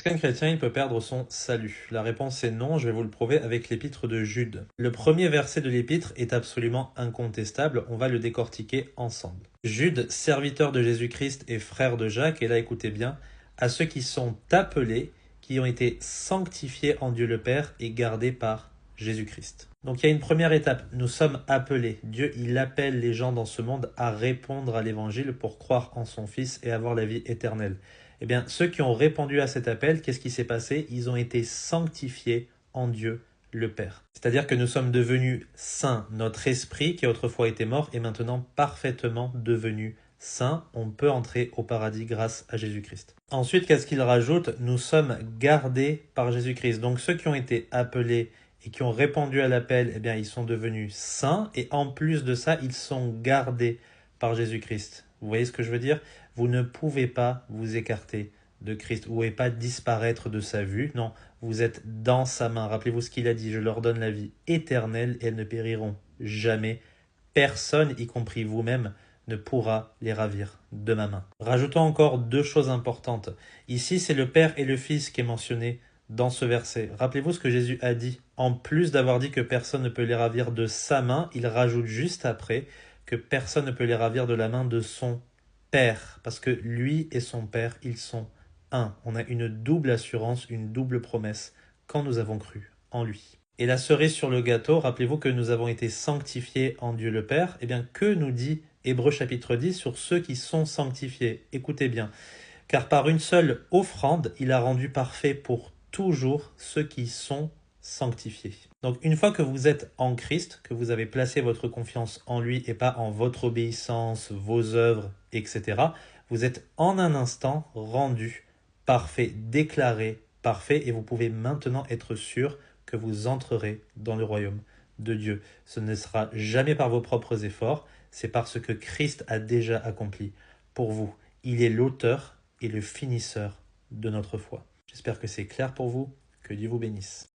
Est-ce qu'un chrétien il peut perdre son salut? La réponse est non, je vais vous le prouver avec l'épître de Jude. Le premier verset de l'épître est absolument incontestable, on va le décortiquer ensemble. Jude, serviteur de Jésus-Christ et frère de Jacques, et là écoutez bien, à ceux qui sont appelés, qui ont été sanctifiés en Dieu le Père et gardés par Jésus-Christ. Donc il y a une première étape, nous sommes appelés. Dieu, il appelle les gens dans ce monde à répondre à l'évangile pour croire en son Fils et avoir la vie éternelle. Eh bien, ceux qui ont répondu à cet appel, qu'est-ce qui s'est passé? Ils ont été sanctifiés en Dieu le Père. C'est-à-dire que nous sommes devenus saints. Notre esprit, qui autrefois était mort, est maintenant parfaitement devenu saint. On peut entrer au paradis grâce à Jésus-Christ. Ensuite, qu'est-ce qu'il rajoute? Nous sommes gardés par Jésus-Christ. Donc ceux qui ont été appelés et qui ont répondu à l'appel, eh bien, ils sont devenus saints. Et en plus de ça, ils sont gardés par Jésus-Christ. Vous voyez ce que je veux dire? Vous ne pouvez pas vous écarter de Christ. Vous ne pouvez pas disparaître de sa vue. Non, vous êtes dans sa main. Rappelez-vous ce qu'il a dit. Je leur donne la vie éternelle et elles ne périront jamais. Personne, y compris vous-même, ne pourra les ravir de ma main. Rajoutons encore deux choses importantes. Ici, c'est le Père et le Fils qui est mentionné dans ce verset. Rappelez-vous ce que Jésus a dit. En plus d'avoir dit que personne ne peut les ravir de sa main, il rajoute juste après que personne ne peut les ravir de la main de son Père. Parce que lui et son Père, ils sont un. On a une double assurance, une double promesse quand nous avons cru en lui. Et la cerise sur le gâteau, rappelez-vous que nous avons été sanctifiés en Dieu le Père. Eh bien, que nous dit Hébreux chapitre 10 sur ceux qui sont sanctifiés? Écoutez bien. Car par une seule offrande, il a rendu parfait pour toujours ceux qui sont sanctifiés. Donc une fois que vous êtes en Christ, que vous avez placé votre confiance en lui et pas en votre obéissance, vos œuvres, etc., vous êtes en un instant rendu parfait, déclaré parfait, et vous pouvez maintenant être sûr que vous entrerez dans le royaume de Dieu. Ce ne sera jamais par vos propres efforts, c'est parce que Christ a déjà accompli pour vous. Il est l'auteur et le finisseur de notre foi. J'espère que c'est clair pour vous. Que Dieu vous bénisse.